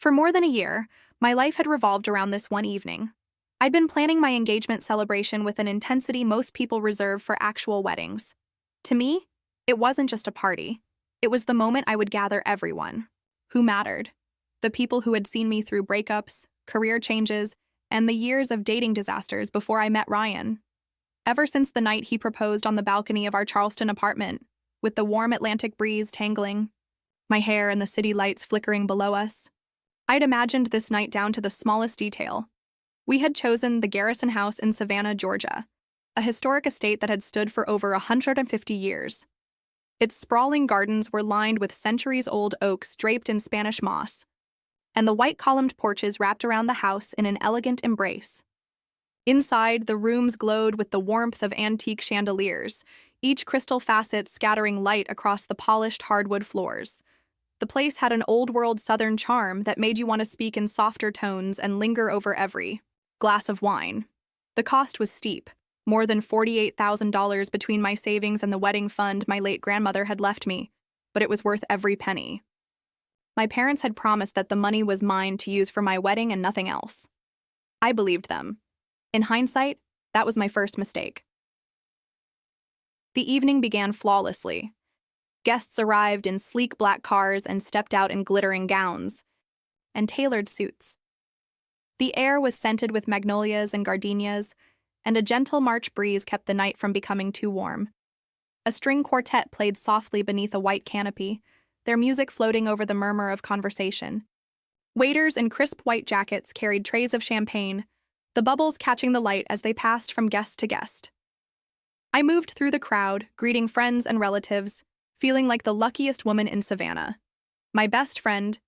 For more than a year, my life had revolved around this one evening. I'd been planning my engagement celebration with an intensity most people reserve for actual weddings. To me, it wasn't just a party. It was the moment I would gather everyone who mattered. The people who had seen me through breakups, career changes, and the years of dating disasters before I met Ryan. Ever since the night he proposed on the balcony of our Charleston apartment, with the warm Atlantic breeze tangling, my hair and the city lights flickering below us, I'd imagined this night down to the smallest detail. We had chosen the Garrison House in Savannah, Georgia, a historic estate that had stood for over 150 years. Its sprawling gardens were lined with centuries-old oaks draped in Spanish moss, and the white-columned porches wrapped around the house in an elegant embrace. Inside, the rooms glowed with the warmth of antique chandeliers, each crystal facet scattering light across the polished hardwood floors. The place had an old-world Southern charm that made you want to speak in softer tones and linger over every glass of wine. The cost was steep, more than $48,000 between my savings and the wedding fund my late grandmother had left me, but it was worth every penny. My parents had promised that the money was mine to use for my wedding and nothing else. I believed them. In hindsight, that was my first mistake. The evening began flawlessly. Guests arrived in sleek black cars and stepped out in glittering gowns and tailored suits. The air was scented with magnolias and gardenias, and a gentle March breeze kept the night from becoming too warm. A string quartet played softly beneath a white canopy, their music floating over the murmur of conversation. Waiters in crisp white jackets carried trays of champagne, the bubbles catching the light as they passed from guest to guest. I moved through the crowd, greeting friends and relatives, feeling like the luckiest woman in Savannah. My best friend,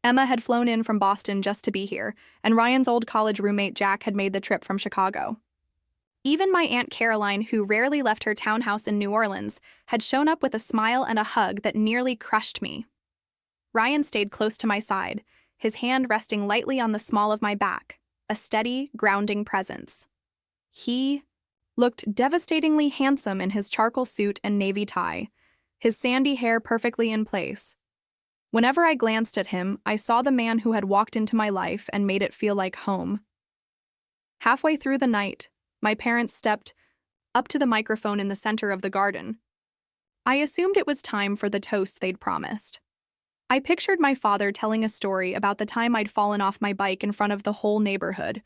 Emma, had flown in from Boston just to be here, and Ryan's old college roommate Jack had made the trip from Chicago. Even my Aunt Caroline, who rarely left her townhouse in New Orleans, had shown up with a smile and a hug that nearly crushed me. Ryan stayed close to my side, his hand resting lightly on the small of my back, a steady, grounding presence. He looked devastatingly handsome in his charcoal suit and navy tie, his sandy hair perfectly in place. Whenever I glanced at him, I saw the man who had walked into my life and made it feel like home. Halfway through the night, my parents stepped up to the microphone in the center of the garden. I assumed it was time for the toast they'd promised. I pictured my father telling a story about the time I'd fallen off my bike in front of the whole neighborhood,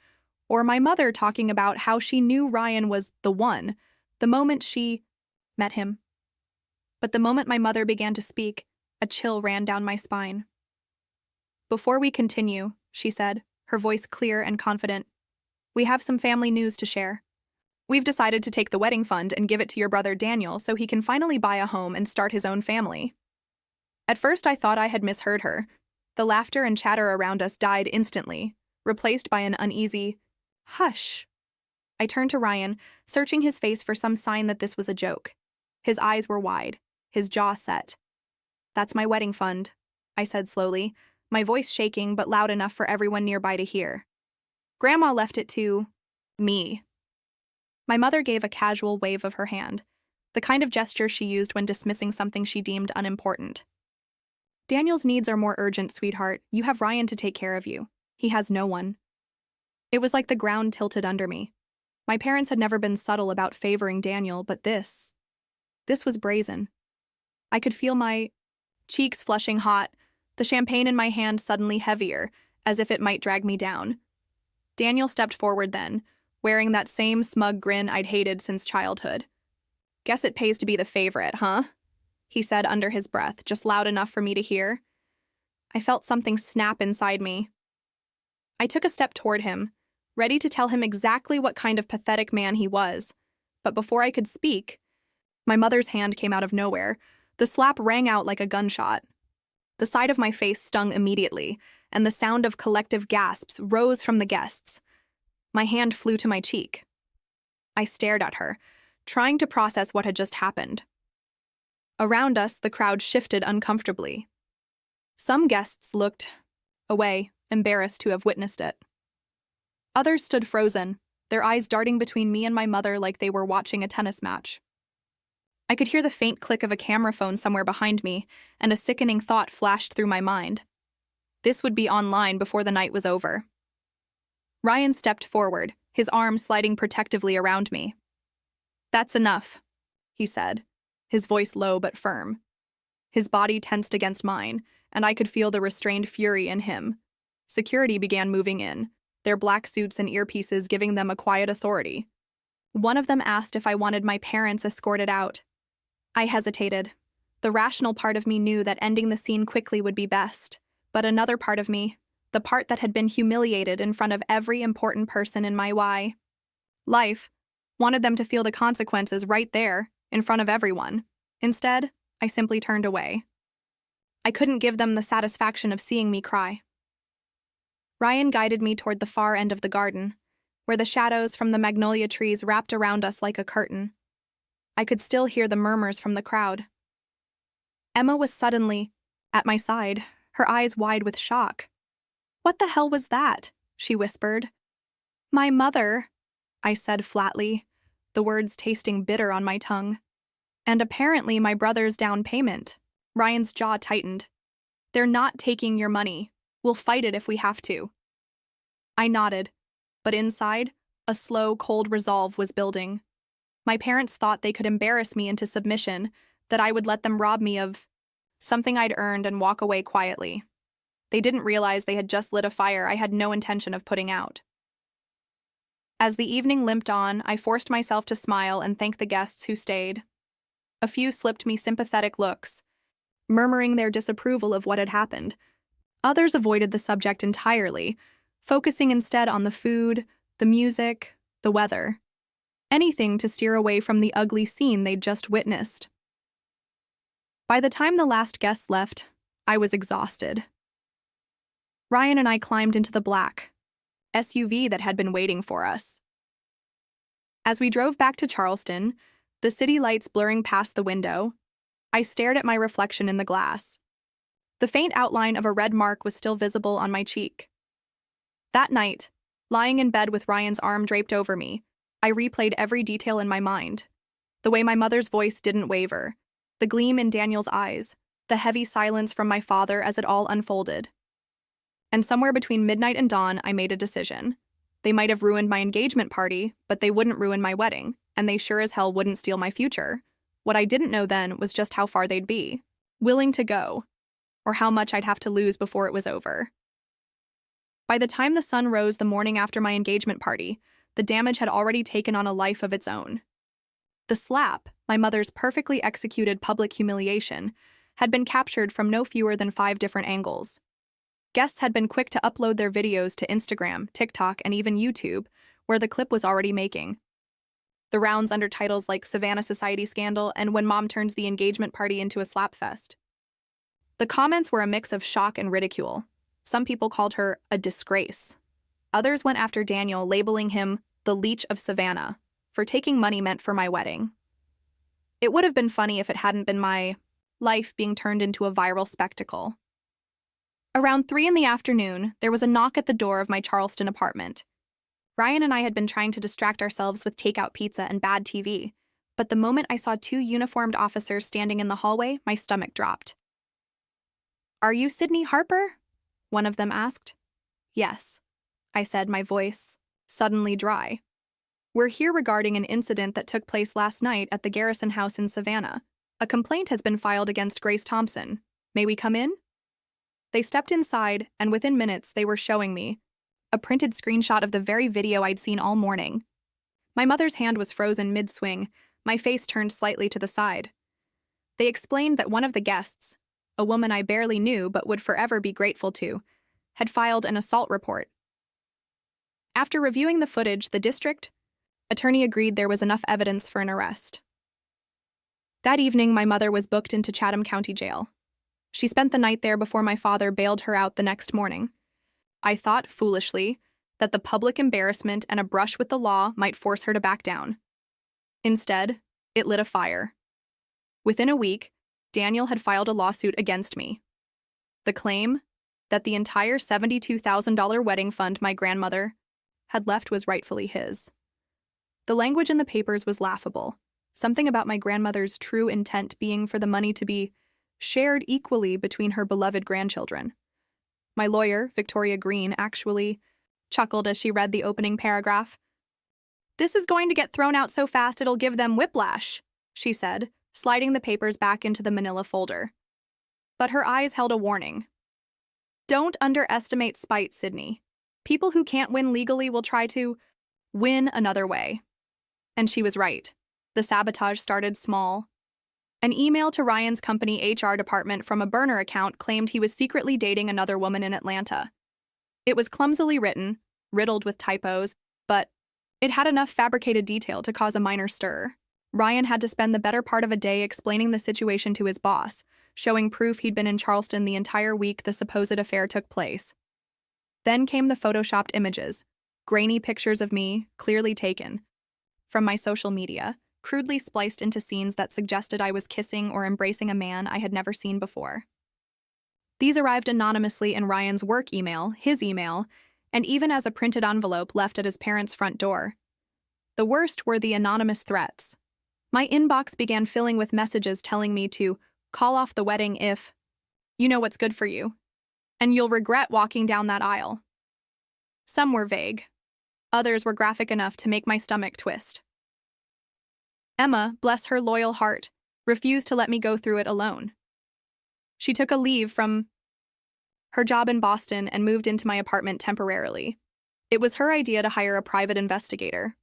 or my mother talking about how she knew Ryan was the one the moment she met him. But the moment my mother began to speak, a chill ran down my spine. "Before we continue," she said, her voice clear and confident, "we have some family news to share. We've decided to take the wedding fund and give it to your brother Daniel so he can finally buy a home and start his own family." At first, I thought I had misheard her. The laughter and chatter around us died instantly, replaced by an uneasy, "Hush." I turned to Ryan, searching his face for some sign that this was a joke. His eyes were wide, his jaw set. "That's my wedding fund," I said slowly, my voice shaking but loud enough for everyone nearby to hear. "Grandma left it to me." My mother gave a casual wave of her hand, the kind of gesture she used when dismissing something she deemed unimportant. "Daniel's needs are more urgent, sweetheart. You have Ryan to take care of you. He has no one." It was like the ground tilted under me. My parents had never been subtle about favoring Daniel, but this was brazen. I could feel my cheeks flushing hot, the champagne in my hand suddenly heavier, as if it might drag me down. Daniel stepped forward then, wearing that same smug grin I'd hated since childhood. "Guess it pays to be the favorite, huh?" he said under his breath, just loud enough for me to hear. I felt something snap inside me. I took a step toward him, ready to tell him exactly what kind of pathetic man he was. But before I could speak, my mother's hand came out of nowhere. The slap rang out like a gunshot. The side of my face stung immediately, and the sound of collective gasps rose from the guests. My hand flew to my cheek. I stared at her, trying to process what had just happened. Around us, the crowd shifted uncomfortably. Some guests looked away, embarrassed to have witnessed it. Others stood frozen, their eyes darting between me and my mother like they were watching a tennis match. I could hear the faint click of a camera phone somewhere behind me, and a sickening thought flashed through my mind. This would be online before the night was over. Ryan stepped forward, his arm sliding protectively around me. "That's enough," he said, his voice low but firm. His body tensed against mine, and I could feel the restrained fury in him. Security began moving in, their black suits and earpieces giving them a quiet authority. One of them asked if I wanted my parents escorted out. I hesitated. The rational part of me knew that ending the scene quickly would be best, but another part of me, the part that had been humiliated in front of every important person in my life, wanted them to feel the consequences right there, in front of everyone. Instead, I simply turned away. I couldn't give them the satisfaction of seeing me cry. Ryan guided me toward the far end of the garden, where the shadows from the magnolia trees wrapped around us like a curtain. I could still hear the murmurs from the crowd. Emma was suddenly at my side, her eyes wide with shock. "What the hell was that?" she whispered. "My mother," I said flatly, the words tasting bitter on my tongue. "And apparently my brother's down payment." Ryan's jaw tightened. "They're not taking your money. We'll fight it if we have to." I nodded, but inside, a slow, cold resolve was building. My parents thought they could embarrass me into submission, that I would let them rob me of something I'd earned and walk away quietly. They didn't realize they had just lit a fire I had no intention of putting out. As the evening limped on, I forced myself to smile and thank the guests who stayed. A few slipped me sympathetic looks, murmuring their disapproval of what had happened. Others avoided the subject entirely, focusing instead on the food, the music, the weather. Anything to steer away from the ugly scene they'd just witnessed. By the time the last guests left, I was exhausted. Ryan and I climbed into the black SUV that had been waiting for us. As we drove back to Charleston, the city lights blurring past the window, I stared at my reflection in the glass. The faint outline of a red mark was still visible on my cheek. That night, lying in bed with Ryan's arm draped over me, I replayed every detail in my mind. The way my mother's voice didn't waver, the gleam in Daniel's eyes, the heavy silence from my father as it all unfolded. And somewhere between midnight and dawn, I made a decision. They might have ruined my engagement party, but they wouldn't ruin my wedding, and they sure as hell wouldn't steal my future. What I didn't know then was just how far they'd be willing to go, or how much I'd have to lose before it was over. By the time the sun rose the morning after my engagement party, the damage had already taken on a life of its own. The slap, my mother's perfectly executed public humiliation, had been captured from no fewer than 5 different angles. Guests had been quick to upload their videos to Instagram, TikTok, and even YouTube, where the clip was already making the rounds under titles like Savannah Society Scandal and When Mom Turns the Engagement Party into a Slapfest. The comments were a mix of shock and ridicule. Some people called her a disgrace. Others went after Daniel, labeling him the leech of Savannah for taking money meant for my wedding. It would have been funny if it hadn't been my life being turned into a viral spectacle. Around 3 in the afternoon, there was a knock at the door of my Charleston apartment. Ryan and I had been trying to distract ourselves with takeout pizza and bad TV, but the moment I saw 2 uniformed officers standing in the hallway, my stomach dropped. "Are you Sydney Harper?" one of them asked. "Yes," I said, my voice suddenly dry. "We're here regarding an incident that took place last night at the Garrison House in Savannah. A complaint has been filed against Grace Thompson. May we come in?" They stepped inside, and within minutes they were showing me a printed screenshot of the very video I'd seen all morning. My mother's hand was frozen mid-swing, my face turned slightly to the side. They explained that one of the guests, a woman I barely knew but would forever be grateful to, had filed an assault report. After reviewing the footage, the district attorney agreed there was enough evidence for an arrest. That evening, my mother was booked into Chatham County Jail. She spent the night there before my father bailed her out the next morning. I thought, foolishly, that the public embarrassment and a brush with the law might force her to back down. Instead, it lit a fire. Within a week, Daniel had filed a lawsuit against me. The claim that the entire $72,000 wedding fund my grandmother had left was rightfully his. The language in the papers was laughable, something about my grandmother's true intent being for the money to be shared equally between her beloved grandchildren. My lawyer, Victoria Green, actually chuckled as she read the opening paragraph. "This is going to get thrown out so fast it'll give them whiplash," she said, sliding the papers back into the manila folder. But her eyes held a warning. "Don't underestimate spite, Sydney. People who can't win legally will try to win another way." And she was right. The sabotage started small. An email to Ryan's company HR department from a burner account claimed he was secretly dating another woman in Atlanta. It was clumsily written, riddled with typos, but it had enough fabricated detail to cause a minor stir. Ryan had to spend the better part of a day explaining the situation to his boss, showing proof he'd been in Charleston the entire week the supposed affair took place. Then came the photoshopped images, grainy pictures of me, clearly taken from my social media, crudely spliced into scenes that suggested I was kissing or embracing a man I had never seen before. These arrived anonymously in Ryan's work email, his email, and even as a printed envelope left at his parents' front door. The worst were the anonymous threats. My inbox began filling with messages telling me to call off the wedding if you know what's good for you, and you'll regret walking down that aisle. Some were vague. Others were graphic enough to make my stomach twist. Emma, bless her loyal heart, refused to let me go through it alone. She took a leave from her job in Boston and moved into my apartment temporarily. It was her idea to hire a private investigator.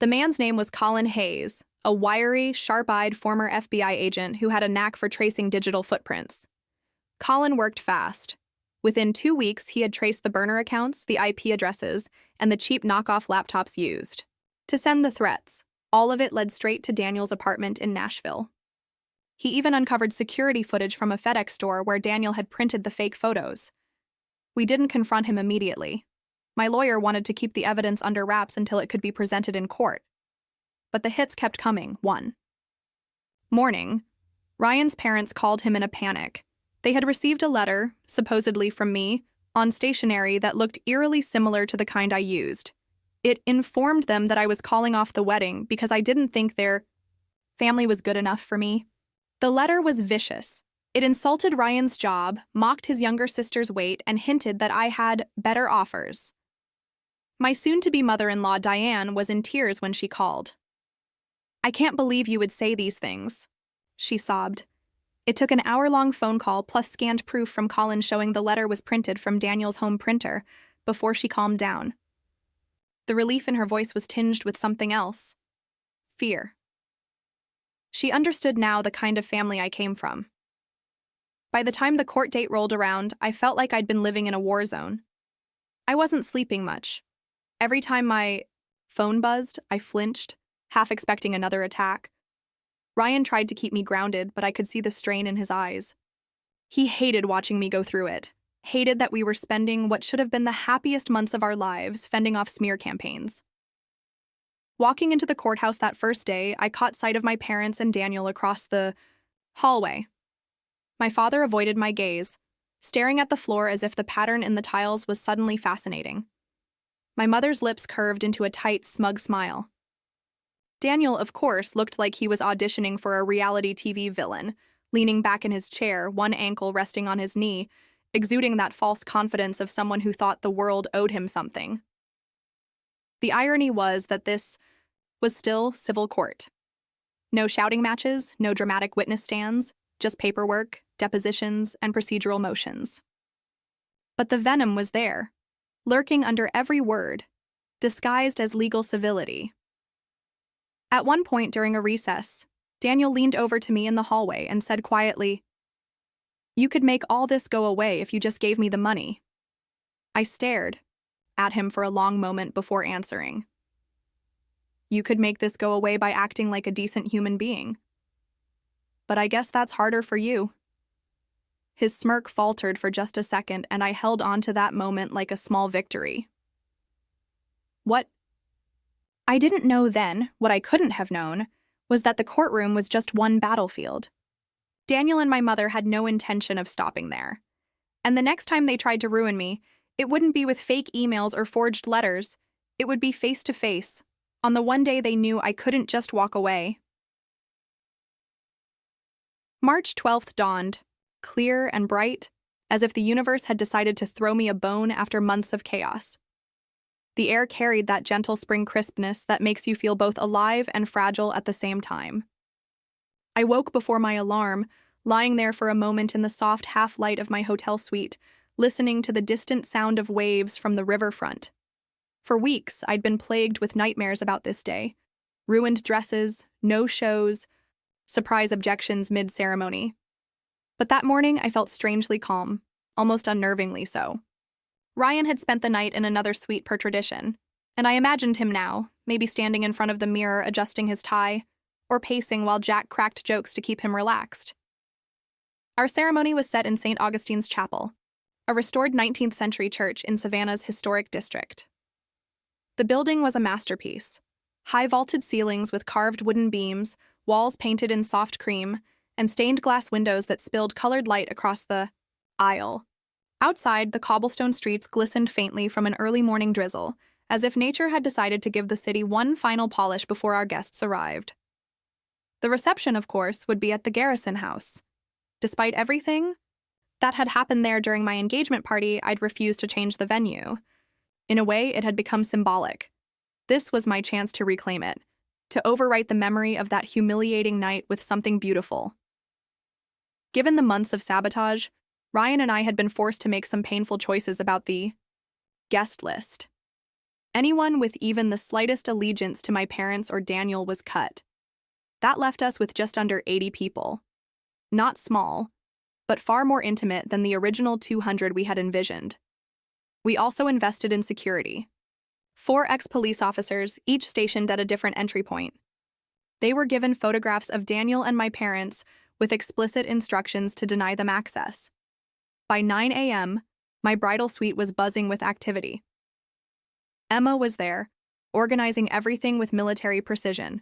The man's name was Colin Hayes, a wiry, sharp-eyed former FBI agent who had a knack for tracing digital footprints. Colin worked fast. Within 2 weeks, he had traced the burner accounts, the IP addresses, and the cheap knockoff laptops used to send the threats. All of it led straight to Daniel's apartment in Nashville. He even uncovered security footage from a FedEx store where Daniel had printed the fake photos. We didn't confront him immediately. My lawyer wanted to keep the evidence under wraps until it could be presented in court. But the hits kept coming, one morning. Ryan's parents called him in a panic. They had received a letter, supposedly from me, on stationery that looked eerily similar to the kind I used. It informed them that I was calling off the wedding because I didn't think their family was good enough for me. The letter was vicious. It insulted Ryan's job, mocked his younger sister's weight, and hinted that I had better offers. My soon-to-be mother-in-law, Diane, was in tears when she called. "I can't believe you would say these things," she sobbed. It took an hour-long phone call plus scanned proof from Colin showing the letter was printed from Daniel's home printer before she calmed down. The relief in her voice was tinged with something else. Fear. She understood now the kind of family I came from. By the time the court date rolled around, I felt like I'd been living in a war zone. I wasn't sleeping much. Every time my phone buzzed, I flinched, half expecting another attack. Ryan tried to keep me grounded, but I could see the strain in his eyes. He hated watching me go through it, hated that we were spending what should have been the happiest months of our lives fending off smear campaigns. Walking into the courthouse that first day, I caught sight of my parents and Daniel across the hallway. My father avoided my gaze, staring at the floor as if the pattern in the tiles was suddenly fascinating. My mother's lips curved into a tight, smug smile. Daniel, of course, looked like he was auditioning for a reality TV villain, leaning back in his chair, one ankle resting on his knee, exuding that false confidence of someone who thought the world owed him something. The irony was that this was still civil court. No shouting matches, no dramatic witness stands, just paperwork, depositions, and procedural motions. But the venom was there, lurking under every word, disguised as legal civility. At one point during a recess, Daniel leaned over to me in the hallway and said quietly, "You could make all this go away if you just gave me the money." I stared at him for a long moment before answering. "You could make this go away by acting like a decent human being. But I guess that's harder for you." His smirk faltered for just a second, and I held on to that moment like a small victory. What I didn't know then, what I couldn't have known, was that the courtroom was just one battlefield. Daniel and my mother had no intention of stopping there. And the next time they tried to ruin me, it wouldn't be with fake emails or forged letters. It would be face-to-face, on the one day they knew I couldn't just walk away. March 12th dawned, clear and bright, as if the universe had decided to throw me a bone after months of chaos. The air carried that gentle spring crispness that makes you feel both alive and fragile at the same time. I woke before my alarm, lying there for a moment in the soft half-light of my hotel suite, listening to the distant sound of waves from the riverfront. For weeks, I'd been plagued with nightmares about this day. Ruined dresses, no-shows, surprise objections mid-ceremony. But that morning, I felt strangely calm, almost unnervingly so. Ryan had spent the night in another suite per tradition, and I imagined him now, maybe standing in front of the mirror adjusting his tie, or pacing while Jack cracked jokes to keep him relaxed. Our ceremony was set in St. Augustine's Chapel, a restored 19th century church in Savannah's historic district. The building was a masterpiece. High vaulted ceilings with carved wooden beams, walls painted in soft cream, and stained glass windows that spilled colored light across the aisle. Outside, the cobblestone streets glistened faintly from an early morning drizzle, as if nature had decided to give the city one final polish before our guests arrived. The reception, of course, would be at the Garrison House. Despite everything that had happened there during my engagement party, I'd refused to change the venue. In a way, it had become symbolic. This was my chance to reclaim it, to overwrite the memory of that humiliating night with something beautiful. Given the months of sabotage, Ryan and I had been forced to make some painful choices about the guest list. Anyone with even the slightest allegiance to my parents or Daniel was cut. That left us with just under 80 people. Not small, but far more intimate than the original 200 we had envisioned. We also invested in security. 4 ex-police officers, each stationed at a different entry point. They were given photographs of Daniel and my parents with explicit instructions to deny them access. By 9 a.m., my bridal suite was buzzing with activity. Emma was there, organizing everything with military precision.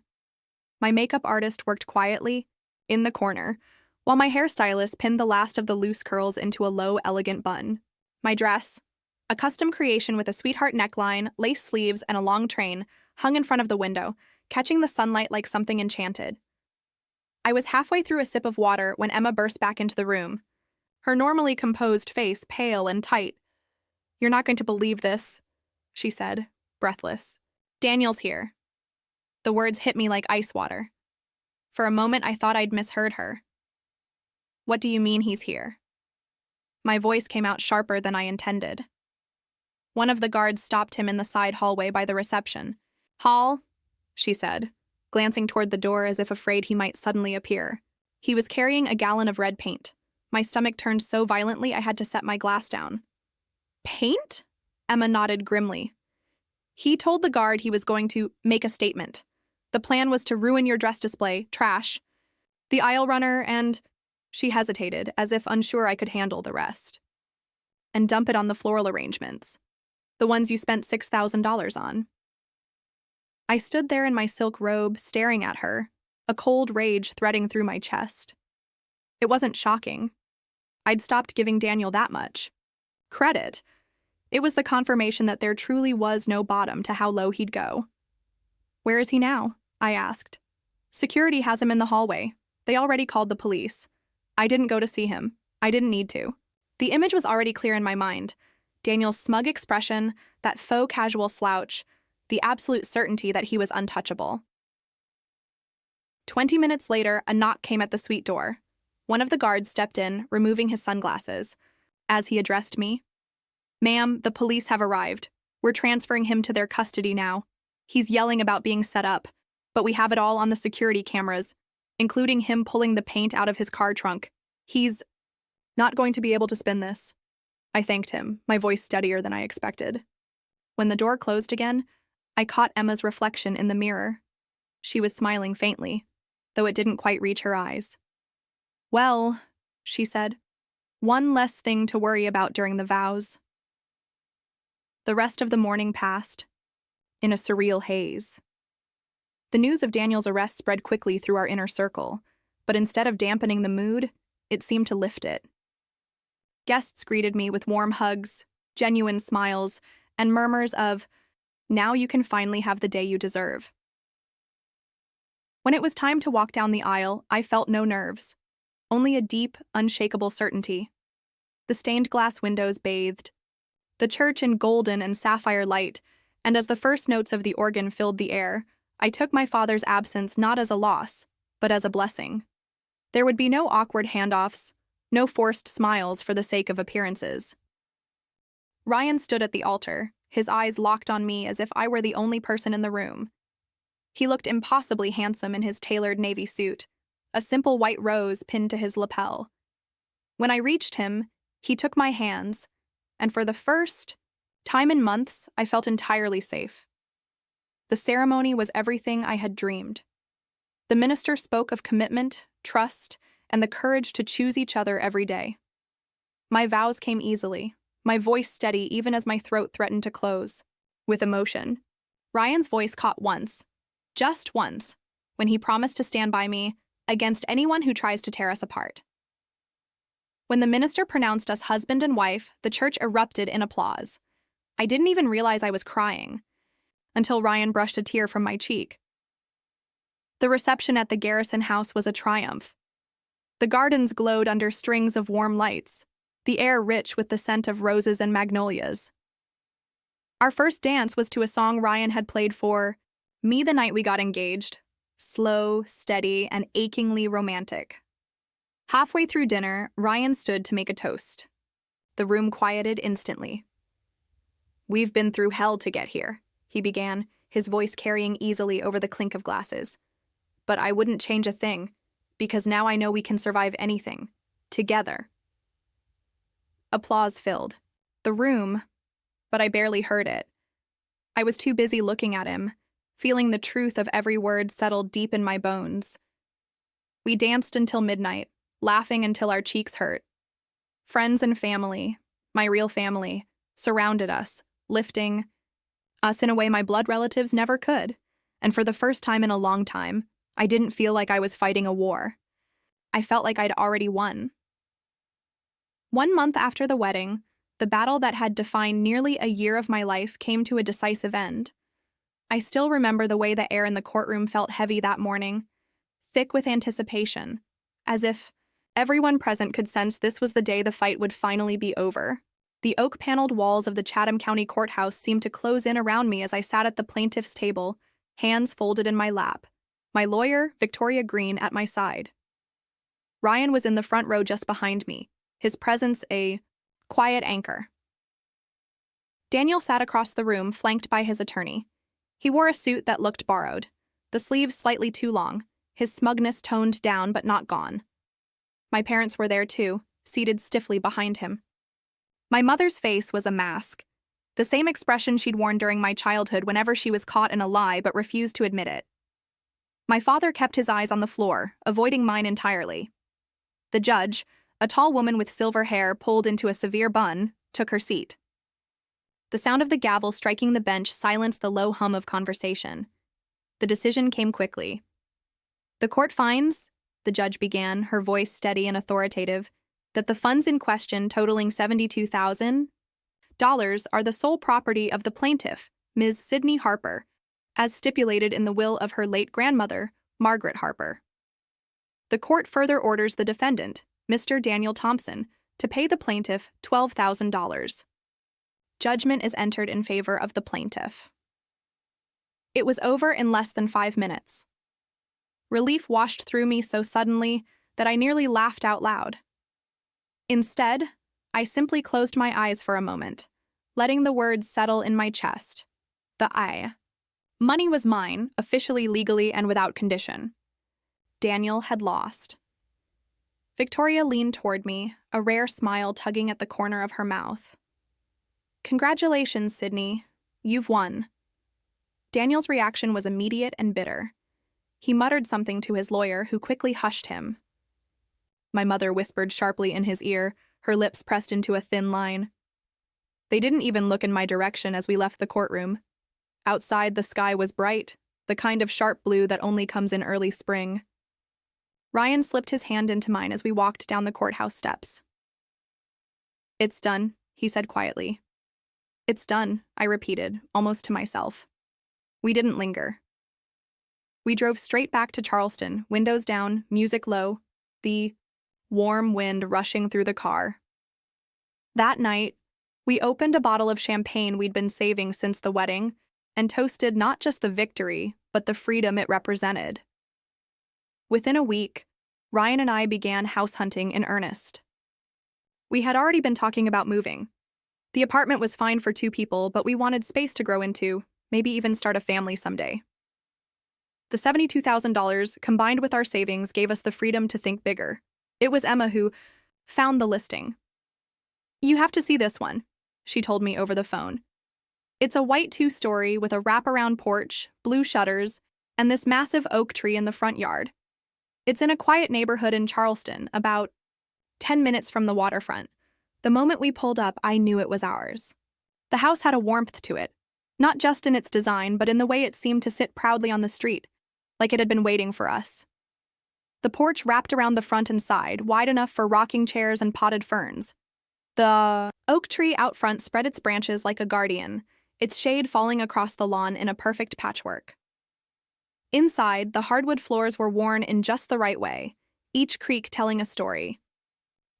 My makeup artist worked quietly, in the corner, while my hairstylist pinned the last of the loose curls into a low, elegant bun. My dress, a custom creation with a sweetheart neckline, lace sleeves, and a long train, hung in front of the window, catching the sunlight like something enchanted. I was halfway through a sip of water when Emma burst back into the room, her normally composed face pale and tight. "You're not going to believe this," she said, breathless. "Daniel's here." The words hit me like ice water. For a moment, I thought I'd misheard her. "What do you mean he's here?" My voice came out sharper than I intended. One of the guards stopped him in the side hallway by the reception. "Hall," she said, glancing toward the door as if afraid he might suddenly appear. He was carrying a gallon of red paint. My stomach turned so violently I had to set my glass down. "Paint?" Emma nodded grimly. "He told the guard he was going to make a statement. The plan was to ruin your dress display, trash the aisle runner, and—" She hesitated, as if unsure I could handle the rest. "And dump it on the floral arrangements. The ones you spent $6,000 on." I stood there in my silk robe, staring at her, a cold rage threading through my chest. It wasn't shocking. I'd stopped giving Daniel that much credit. It was the confirmation that there truly was no bottom to how low he'd go. "Where is he now?" I asked. "Security has him in the hallway. They already called the police. I didn't go to see him. I didn't need to." The image was already clear in my mind. Daniel's smug expression, that faux casual slouch, the absolute certainty that he was untouchable. 20 minutes later, a knock came at the suite door. One of the guards stepped in, removing his sunglasses. As he addressed me, "Ma'am, the police have arrived. We're transferring him to their custody now. He's yelling about being set up, but we have it all on the security cameras, including him pulling the paint out of his car trunk. He's not going to be able to spin this." I thanked him, my voice steadier than I expected. When the door closed again, I caught Emma's reflection in the mirror. She was smiling faintly, though it didn't quite reach her eyes. "Well," she said, "one less thing to worry about during the vows." The rest of the morning passed in a surreal haze. The news of Daniel's arrest spread quickly through our inner circle, but instead of dampening the mood, it seemed to lift it. Guests greeted me with warm hugs, genuine smiles, and murmurs of, "Now you can finally have the day you deserve." When it was time to walk down the aisle, I felt no nerves, only a deep, unshakable certainty. The stained glass windows bathed the church in golden and sapphire light, and as the first notes of the organ filled the air, I took my father's absence not as a loss, but as a blessing. There would be no awkward handoffs, no forced smiles for the sake of appearances. Ryan stood at the altar, his eyes locked on me as if I were the only person in the room. He looked impossibly handsome in his tailored navy suit, a simple white rose pinned to his lapel. When I reached him, he took my hands, and for the first time in months, I felt entirely safe. The ceremony was everything I had dreamed. The minister spoke of commitment, trust, and the courage to choose each other every day. My vows came easily, my voice steady even as my throat threatened to close. With emotion, Ryan's voice caught once, just once, when he promised to stand by me against anyone who tries to tear us apart. When the minister pronounced us husband and wife, the church erupted in applause. I didn't even realize I was crying, until Ryan brushed a tear from my cheek. The reception at the Garrison house was a triumph. The gardens glowed under strings of warm lights, the air rich with the scent of roses and magnolias. Our first dance was to a song Ryan had played for me the night we got engaged, slow, steady, and achingly romantic. Halfway through dinner, Ryan stood to make a toast. The room quieted instantly. "We've been through hell to get here," he began, his voice carrying easily over the clink of glasses. "But I wouldn't change a thing, because now I know we can survive anything, together." Applause filled the room, but I barely heard it. I was too busy looking at him, feeling the truth of every word settled deep in my bones. We danced until midnight, laughing until our cheeks hurt. Friends and family, my real family, surrounded us, lifting us in a way my blood relatives never could. And for the first time in a long time, I didn't feel like I was fighting a war. I felt like I'd already won. 1 month after the wedding, the battle that had defined nearly a year of my life came to a decisive end. I still remember the way the air in the courtroom felt heavy that morning, thick with anticipation, as if everyone present could sense this was the day the fight would finally be over. The oak-paneled walls of the Chatham County Courthouse seemed to close in around me as I sat at the plaintiff's table, hands folded in my lap, my lawyer, Victoria Green, at my side. Ryan was in the front row just behind me, his presence a quiet anchor. Daniel sat across the room, flanked by his attorney. He wore a suit that looked borrowed, the sleeves slightly too long, his smugness toned down but not gone. My parents were there too, seated stiffly behind him. My mother's face was a mask, the same expression she'd worn during my childhood whenever she was caught in a lie but refused to admit it. My father kept his eyes on the floor, avoiding mine entirely. The judge, a tall woman with silver hair pulled into a severe bun, took her seat. The sound of the gavel striking the bench silenced the low hum of conversation. The decision came quickly. "The court finds," the judge began, her voice steady and authoritative, "that the funds in question, totaling $72,000, are the sole property of the plaintiff, Ms. Sydney Harper, as stipulated in the will of her late grandmother, Margaret Harper. The court further orders the defendant, Mr. Daniel Thompson, to pay the plaintiff $12,000. Judgment is entered in favor of the plaintiff." It was over in less than 5 minutes. Relief washed through me so suddenly that I nearly laughed out loud. Instead, I simply closed my eyes for a moment, letting the words settle in my chest. Money was mine, officially, legally, and without condition. Daniel had lost. Victoria leaned toward me, a rare smile tugging at the corner of her mouth. "Congratulations, Sydney. You've won." Daniel's reaction was immediate and bitter. He muttered something to his lawyer, who quickly hushed him. My mother whispered sharply in his ear, her lips pressed into a thin line. They didn't even look in my direction as we left the courtroom. Outside, the sky was bright, the kind of sharp blue that only comes in early spring. Ryan slipped his hand into mine as we walked down the courthouse steps. "It's done," he said quietly. "It's done," I repeated, almost to myself. We didn't linger. We drove straight back to Charleston, windows down, music low, the warm wind rushing through the car. That night, we opened a bottle of champagne we'd been saving since the wedding and toasted not just the victory, but the freedom it represented. Within a week, Ryan and I began house hunting in earnest. We had already been talking about moving. The apartment was fine for 2 people, but we wanted space to grow into, maybe even start a family someday. The $72,000 combined with our savings gave us the freedom to think bigger. It was Emma who found the listing. "You have to see this one," she told me over the phone. "It's a white 2-story with a wraparound porch, blue shutters, and this massive oak tree in the front yard. It's in a quiet neighborhood in Charleston, about 10 minutes from the waterfront. The moment we pulled up, I knew it was ours." The house had a warmth to it, not just in its design, but in the way it seemed to sit proudly on the street, like it had been waiting for us. The porch wrapped around the front and side, wide enough for rocking chairs and potted ferns. The oak tree out front spread its branches like a guardian, its shade falling across the lawn in a perfect patchwork. Inside, the hardwood floors were worn in just the right way, each creak telling a story.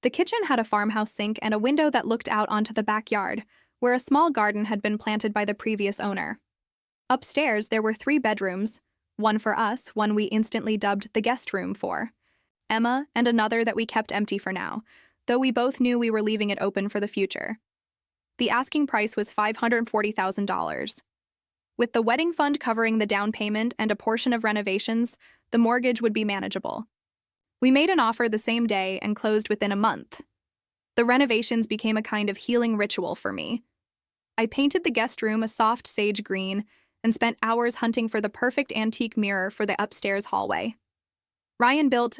The kitchen had a farmhouse sink and a window that looked out onto the backyard, where a small garden had been planted by the previous owner. Upstairs, there were 3 bedrooms, one for us, one we instantly dubbed the guest room for Emma, and another that we kept empty for now, though we both knew we were leaving it open for the future. The asking price was $540,000. With the wedding fund covering the down payment and a portion of renovations, the mortgage would be manageable. We made an offer the same day and closed within a month. The renovations became a kind of healing ritual for me. I painted the guest room a soft sage green and spent hours hunting for the perfect antique mirror for the upstairs hallway. Ryan built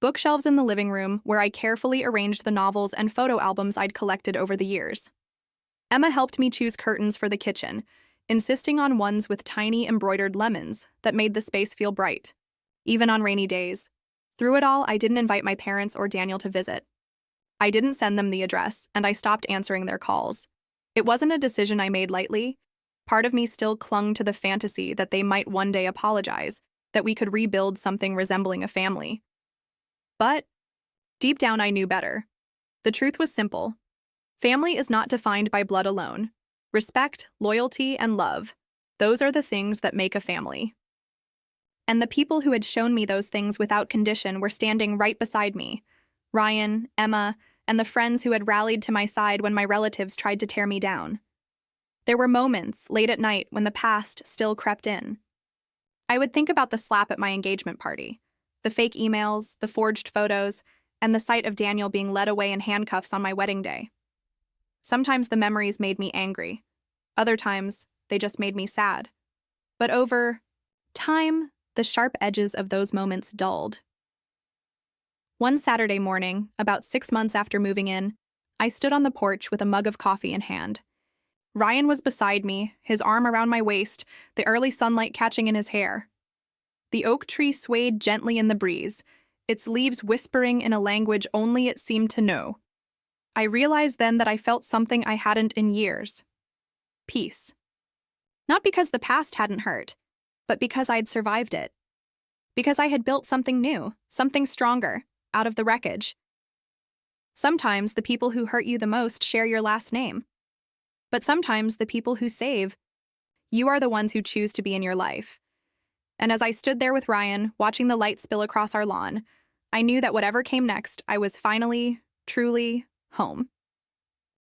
bookshelves in the living room where I carefully arranged the novels and photo albums I'd collected over the years. Emma helped me choose curtains for the kitchen, insisting on ones with tiny embroidered lemons that made the space feel bright, even on rainy days. Through it all, I didn't invite my parents or Daniel to visit. I didn't send them the address, and I stopped answering their calls. It wasn't a decision I made lightly. Part of me still clung to the fantasy that they might one day apologize, that we could rebuild something resembling a family. But deep down, I knew better. The truth was simple. Family is not defined by blood alone. Respect, loyalty, and love, those are the things that make a family. And the people who had shown me those things without condition were standing right beside me. Ryan, Emma, and the friends who had rallied to my side when my relatives tried to tear me down. There were moments, late at night, when the past still crept in. I would think about the slap at my engagement party, the fake emails, the forged photos, and the sight of Daniel being led away in handcuffs on my wedding day. Sometimes the memories made me angry. Other times, they just made me sad. But over time, the sharp edges of those moments dulled. One Saturday morning, about 6 months after moving in, I stood on the porch with a mug of coffee in hand. Ryan was beside me, his arm around my waist, the early sunlight catching in his hair. The oak tree swayed gently in the breeze, its leaves whispering in a language only it seemed to know. I realized then that I felt something I hadn't in years. Peace. Not because the past hadn't hurt, but because I'd survived it. Because I had built something new, something stronger, out of the wreckage. Sometimes the people who hurt you the most share your last name. But sometimes the people who save, you are the ones who choose to be in your life. And as I stood there with Ryan, watching the light spill across our lawn, I knew that whatever came next, I was finally, truly home.